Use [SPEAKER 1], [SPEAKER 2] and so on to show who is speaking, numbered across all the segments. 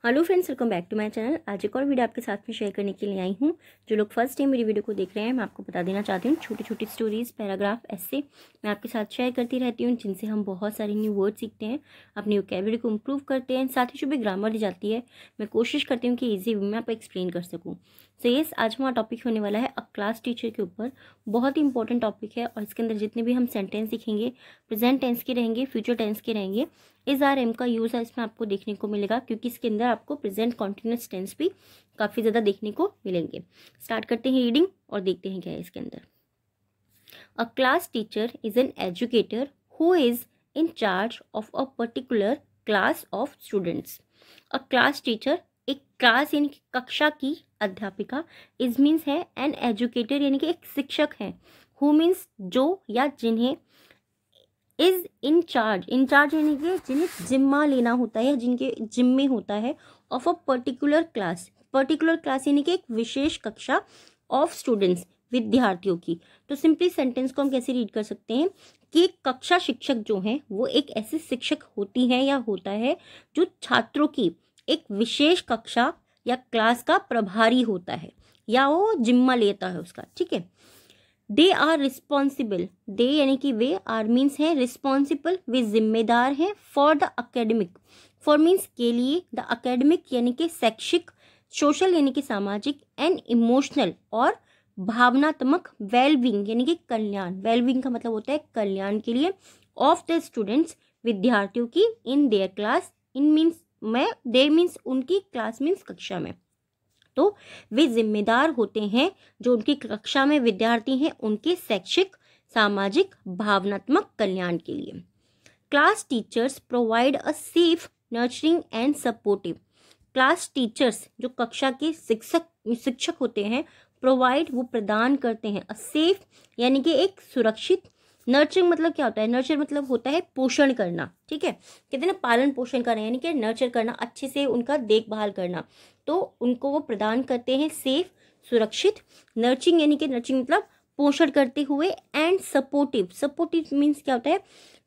[SPEAKER 1] Hello friends, welcome back to my channel. आज एक और वीडियो आपके साथ में शेयर करने के लिए आई हूँ। जो लोग फर्स्ट टाइम मेरी वीडियो को देख रहे हैं, मैं आपको बता देना चाहती हूँ, छोटी छोटी स्टोरीज, पैराग्राफ, ऐसे मैं आपके साथ शेयर करती रहती हूँ, जिनसे हम बहुत सारे न्यू वर्ड सीखते हैं, अपनी वोकैबुलरी को इम्प्रूव करते हैं। साथ ही जो भी ग्रामर दी जाती है, मैं कोशिश करती हूँ कि ईजी वे में आपको एक्सप्लेन कर सकूँ। सो यस, आज हमारा टॉपिक होने वाला है अ क्लास टीचर के ऊपर। बहुत ही इंपॉर्टेंट टॉपिक है और इसके अंदर जितने भी हम सेंटेंस सीखेंगे, प्रेजेंट टेंस के रहेंगे, फ्यूचर टेंस के रहेंगे। इज आर एम का यूज़ है इसमें आपको देखने को मिलेगा, क्योंकि इसके अंदर आपको प्रेजेंट कॉन्टिन्यूस टेंस भी काफ़ी ज़्यादा देखने को मिलेंगे। स्टार्ट करते हैं रीडिंग और देखते हैं क्या है इसके अंदर। अ class teacher is an educator who is in charge of a particular class of students. A class teacher एक क्लास यानी कि कक्षा की अध्यापिका, इज मीन्स है एन एजुकेटर यानी कि एक शिक्षक है, हु मीन्स जो या जिन्हें, इज इन चार्ज यानी कि जिन्हें जिम्मा लेना होता है या जिनके जिम्मे होता है, ऑफ अ पर्टिकुलर क्लास यानी कि एक विशेष कक्षा, ऑफ स्टूडेंट्स विद्यार्थियों की। तो सिंपली सेंटेंस को हम कैसे रीड कर सकते हैं कि कक्षा शिक्षक जो हैं वो एक ऐसे शिक्षक होती हैं या होता है जो छात्रों की एक विशेष कक्षा या क्लास का प्रभारी होता है या वो जिम्मा लेता है उसका। ठीक है। दे आर रिस्पॉन्सिबल, दे यानी कि वे, आर मीन्स है रिस्पॉन्सिबल, वे जिम्मेदार हैं, for the academic, for means के लिए, द अकेडमिक यानी कि शैक्षिक, सोशल यानी कि सामाजिक, एंड इमोशनल और भावनात्मक, वेलबींग यानी कि कल्याण, वेलबींग का मतलब होता है कल्याण के लिए, ऑफ द स्टूडेंट्स विद्यार्थियों की, in their class, in means में, दे मीन्स उनकी, क्लास मीन्स कक्षा में। तो वे जिम्मेदार होते हैं जो उनकी कक्षा में विद्यार्थी हैं उनके शैक्षिक, सामाजिक, भावनात्मक कल्याण के लिए। Class teachers provide a safe, nurturing and supportive. Class teachers जो कक्षा के शिक्षक होते हैं, प्रोवाइड वो प्रदान करते हैं, अ सेफ यानी कि एक सुरक्षित, नर्चरिंग मतलब क्या होता है, नर्चर मतलब होता है पोषण करना। ठीक है, कहते हैं ना पालन पोषण करना, यानी कि नर्चर करना, अच्छे से उनका देखभाल करना। तो उनको वो प्रदान करते हैं सेफ, सुरक्षित, नर्चिंग यानी कि नर्चिंग मतलब पोषण करते हुए, एंड सपोर्टिव मीन्स क्या होता है,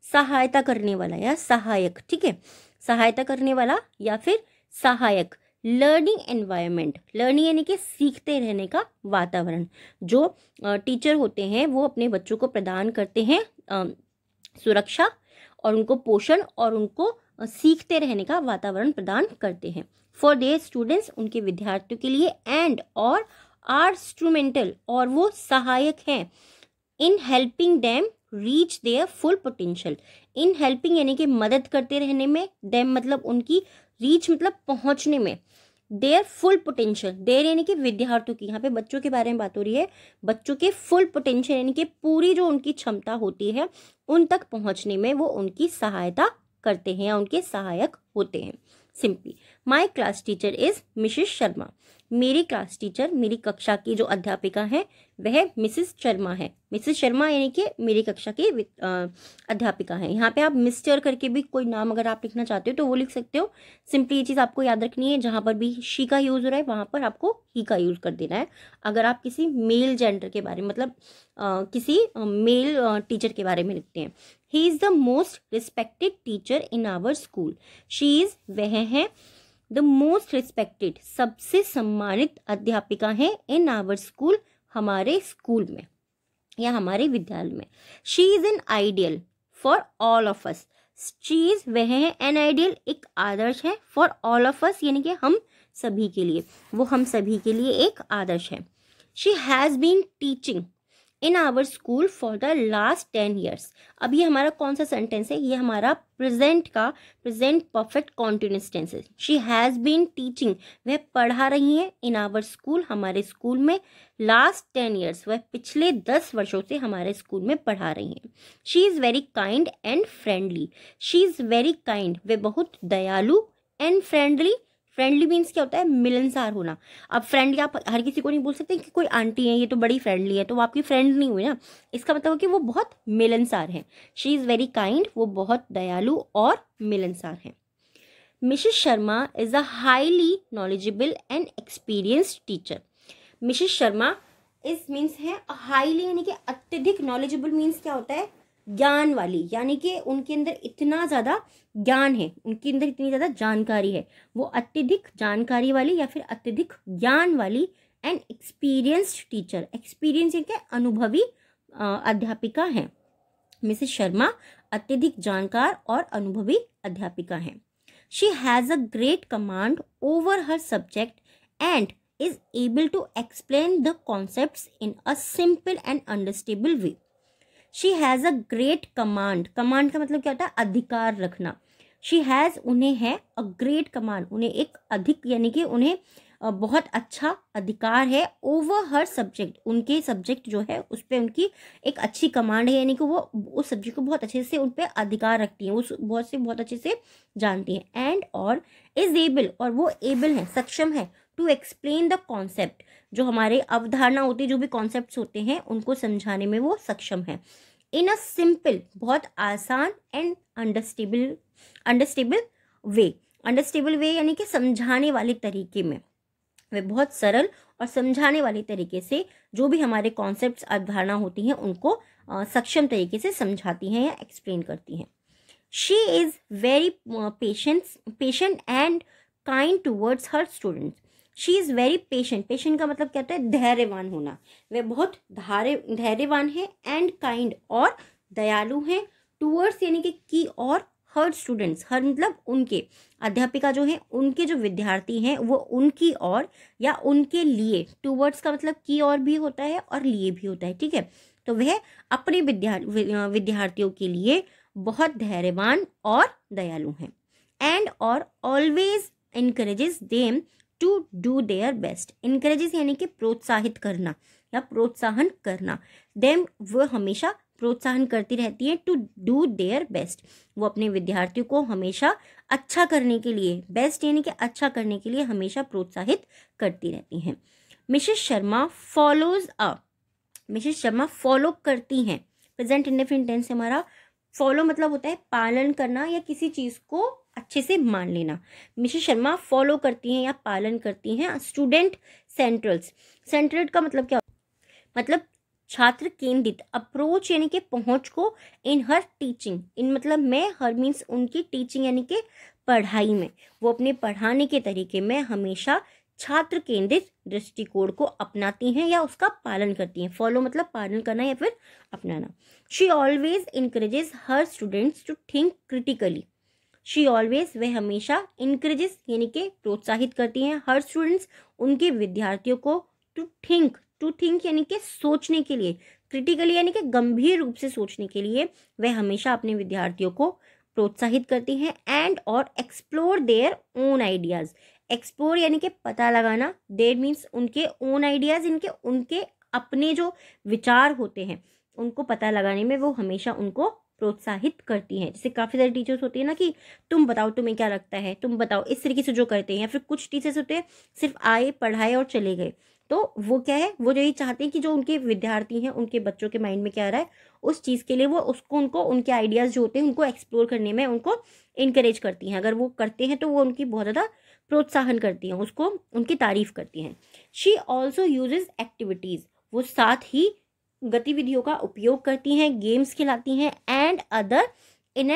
[SPEAKER 1] सहायता करने वाला या सहायक। ठीक है, सहायता करने वाला या फिर सहायक। लर्निंग एनवायरनमेंट, लर्निंग यानी कि सीखते रहने का वातावरण। जो टीचर होते हैं वो अपने बच्चों को प्रदान करते हैं सुरक्षा और उनको पोषण और उनको सीखते रहने का वातावरण प्रदान करते हैं, फॉर देयर स्टूडेंट्स उनके विद्यार्थियों के लिए, एंड और आर इंस्ट्रूमेंटल और वो सहायक हैं, in helping them reach there full potential. In helping यानी कि मदद करते रहने में, देम मतलब उनकी, रीच मतलब पहुंचने में, देयर फुल पोटेंशियल, देयर यानी कि विद्यार्थियों की, यहाँ पे बच्चों के बारे में बात हो रही है, बच्चों के फुल पोटेंशियल यानी कि पूरी जो उनकी क्षमता होती है उन तक पहुंचने में वो उनकी सहायता करते हैं या उनके सहायक होते हैं। Simply, my class teacher is Mrs Sharma. मेरी क्लास टीचर, मेरी कक्षा की जो अध्यापिका है वह मिसेस शर्मा है। मिसेस शर्मा यानी कि मेरी कक्षा की अध्यापिका है। यहाँ पे आप मिस्टर करके भी कोई नाम अगर आप लिखना चाहते हो तो वो लिख सकते हो। सिंपली ये चीज़ आपको याद रखनी है, जहाँ पर भी शी का यूज़ हो रहा है वहाँ पर आपको ही का यूज़ कर देना है। अगर आप किसी मेल जेंडर के बारे में मतलब किसी मेल टीचर के बारे में लिखते हैं, he is the most respected teacher in our school. She is वह है, द मोस्ट रिस्पेक्टेड सबसे सम्मानित अध्यापिका है, इन आवर स्कूल हमारे स्कूल में या हमारे विद्यालय में। She is an ideal for all of us. She is वह है, एन आइडियल एक आदर्श है, फॉर ऑल ऑफ अस यानी कि हम सभी के लिए, वो हम सभी के लिए एक आदर्श है। She has been teaching in our school for the last 10 years। अब ये हमारा कौन सा सेंटेंस है, ये हमारा प्रेजेंट का प्रेजेंट परफेक्ट कॉन्टिन्यूस टेंस है। शी हैज़ बीन टीचिंग, वह पढ़ा रही हैं, इन आवर स्कूल हमारे स्कूल में, लास्ट 10 years वह पिछले 10 वर्षों से हमारे स्कूल में पढ़ा रही हैं। She is very kind and friendly. She is very kind, वे बहुत दयालु, एंड फ्रेंडली, फ्रेंडली मीन्स क्या होता है, मिलनसार होना। अब फ्रेंडली आप हर किसी को नहीं बोल सकते कि कोई आंटी है ये तो बड़ी फ्रेंडली है तो वो आपकी फ्रेंड नहीं हुई ना, इसका मतलब है कि वो बहुत मिलनसार है। शी इज़ वेरी काइंड, वो बहुत दयालु और मिलनसार है। Mrs Sharma is a highly knowledgeable and experienced teacher. Mrs Sharma is means है हाईली यानी कि अत्यधिक, नॉलेजेबल मीन्स क्या होता है, ज्ञान वाली, यानी कि उनके अंदर इतना ज़्यादा ज्ञान है, उनके अंदर इतनी ज़्यादा जानकारी है, वो अत्यधिक जानकारी वाली या फिर अत्यधिक ज्ञान वाली एंड एक्सपीरियंस्ड टीचर, एक्सपीरियंस के अनुभवी अध्यापिका हैं। मिसेस शर्मा अत्यधिक जानकार और अनुभवी अध्यापिका हैं। She has a great command over her subject and is able to explain the concepts in a simple and understandable way. She has a great command. Command का मतलब क्या होता है? अधिकार रखना. She has, उन्हें है a great command, उन्हें एक अधिक यानी कि उन्हें बहुत अच्छा अधिकार है ओवर हर सब्जेक्ट, उनके सब्जेक्ट जो है उस पर उनकी एक अच्छी कमांड है, यानी कि वो उस सब्जेक्ट को बहुत अच्छे से उन पर अधिकार रखती हैं, उस बहुत अच्छे से जानती हैं। एंड और इज एबल, और वो एबल है, सक्षम है, टू एक्सप्लेन द कॉन्सेप्ट, जो हमारे अवधारणा होती है, जो भी कॉन्सेप्ट्स होते हैं उनको समझाने में वो सक्षम है। इन अ सिंपल, बहुत आसान एंड अंडरस्टेबल वे, अंडरस्टेबल वे यानी कि समझाने वाले तरीके में, वे बहुत सरल और समझाने वाले तरीके से जो भी हमारे कॉन्सेप्ट्स अवधारणा होती हैं उनको सक्षम तरीके से समझाती हैं या एक्सप्लेन करती हैं। She is very patient and kind towards her students. She is very patient, patient का मतलब क्या होता है? धैर्यवान होना। वे बहुत धैर्यवान है एंड काइंड और दयालु हैं, टूवर्ड्स यानी कि की और हर स्टूडेंट्स, हर मतलब उनके, अध्यापिका जो है उनके जो विद्यार्थी हैं वो उनकी और या उनके लिए, टूवर्ड्स का मतलब की और भी होता है और लिए भी होता है, ठीक है। तो वह अपने विद्यार्थियों के लिए बहुत धैर्यवान और दयालु हैं। एंड और always encourages them to do their best. Encourages यानी कि प्रोत्साहित करना या प्रोत्साहन करना। देम वो हमेशा प्रोत्साहन करती रहती है टू डू देयर बेस्ट, वो अपने विद्यार्थियों को हमेशा अच्छा करने के लिए, बेस्ट यानी कि अच्छा करने के लिए हमेशा प्रोत्साहित करती रहती हैं। Mrs Sharma follows a, Mrs Sharma follow करती हैं, प्रेजेंट इंडेफिनिट टेंस हमारा फॉलो मतलब होता है पालन करना या किसी चीज़ को अच्छे से मान लेना। मिसेस शर्मा फॉलो करती हैं या पालन करती हैं स्टूडेंट सेंट्रल्स। सेंट्रल का मतलब क्या, मतलब छात्र केंद्रित, अप्रोच यानी कि पहुंच को, इन हर टीचिंग, इन मतलब में, हर मीन्स उनकी टीचिंग यानी कि पढ़ाई में, वो अपने पढ़ाने के तरीके में हमेशा छात्र केंद्रित दृष्टिकोण को अपनाती हैं या उसका पालन करती हैं। फॉलो मतलब पालन करना या फिर अपनाना। She always encourages her students to think critically. She always, वह हमेशा, इनकरेजेस यानी कि प्रोत्साहित करती हैं, हर स्टूडेंट्स उनके विद्यार्थियों को, टू थिंक यानी कि सोचने के लिए, क्रिटिकली यानी कि गंभीर रूप से सोचने के लिए वह हमेशा अपने विद्यार्थियों को प्रोत्साहित करती हैं। एंड और explore their own ideas. Explore यानी कि पता लगाना, देयर मीन्स उनके ओन आइडियाज़, इनके उनके अपने जो विचार होते हैं उनको पता लगाने में वो हमेशा उनको प्रोत्साहित करती हैं। जैसे काफ़ी सारे टीचर्स होते हैं ना कि तुम बताओ तुम्हें क्या लगता है, तुम बताओ, इस तरीके से जो करते हैं। या फिर कुछ टीचर्स होते हैं सिर्फ आए, पढ़ाए और चले गए, तो वो क्या है, वो यही चाहते हैं कि जो उनके विद्यार्थी हैं उनके बच्चों के माइंड में क्या आ रहा है उस चीज़ के लिए वो उसको, उनको उनके आइडियाज़ जो होते हैं उनको एक्सप्लोर करने में उनको इनकरेज करती हैं। अगर वो करते हैं तो वो उनकी बहुत ज़्यादा प्रोत्साहन करती हैं, उसको उनकी तारीफ करती हैं। शी ऑल्सो यूजेस एक्टिविटीज़, वो साथ ही गतिविधियों का उपयोग करती हैं, गेम्स खिलाती हैं, and other in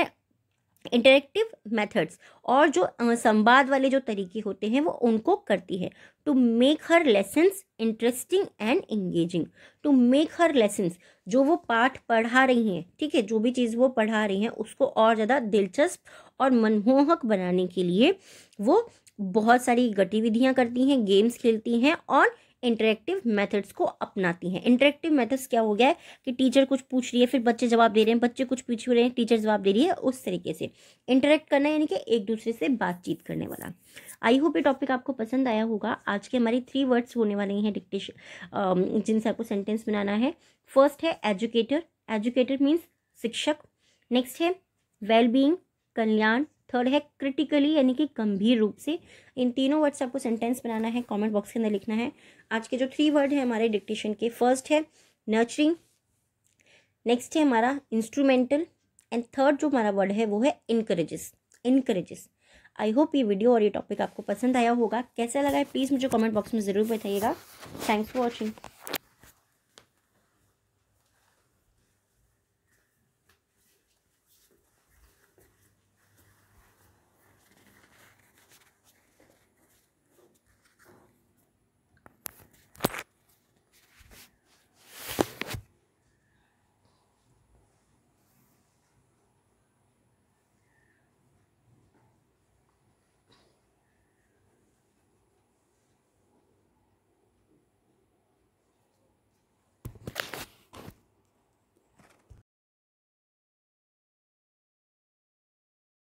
[SPEAKER 1] interactive methods, और जो संवाद वाले जो तरीके होते हैं वो उनको करती है। To make her lessons interesting and engaging. To make her lessons, जो वो पाठ पढ़ा रही हैं, ठीक है, जो भी चीज़ वो पढ़ा रही हैं उसको और ज़्यादा दिलचस्प और मनमोहक बनाने के लिए वो बहुत सारी गतिविधियाँ करती हैं, गेम्स खेलती हैं और इंटरेक्टिव मेथड्स को अपनाती हैं। इंटरेक्टिव मेथड्स क्या हो गया है कि टीचर कुछ पूछ रही है, फिर बच्चे जवाब दे रहे हैं, बच्चे कुछ पूछ रहे हैं, टीचर जवाब दे रही है, उस तरीके से इंटरेक्ट करना यानी कि एक दूसरे से बातचीत करने वाला। आई होप ये टॉपिक आपको पसंद आया होगा। आज के हमारी 3 वर्ड्स होने वाले हैं डिक्टेशन, जिनसे आपको सेंटेंस बनाना है। फर्स्ट है एजुकेटर, एजुकेटर मीन्स शिक्षक। नेक्स्ट है वेलबींग, कल्याण। थर्ड है क्रिटिकली यानी कि गंभीर रूप से। इन तीनों वर्ड से आपको सेंटेंस बनाना है, कमेंट बॉक्स के अंदर लिखना है। आज के जो 3 वर्ड है हमारे डिक्टेशन के, फर्स्ट है नर्चरिंग, नेक्स्ट है हमारा इंस्ट्रूमेंटल, एंड थर्ड जो हमारा वर्ड है वो है इनकरेजेस, इनकरेजेस। आई होप ये वीडियो और ये टॉपिक आपको पसंद आया होगा। कैसा लगा है प्लीज़ मुझे कमेंट बॉक्स में ज़रूर बताइएगा। Thanks for watching.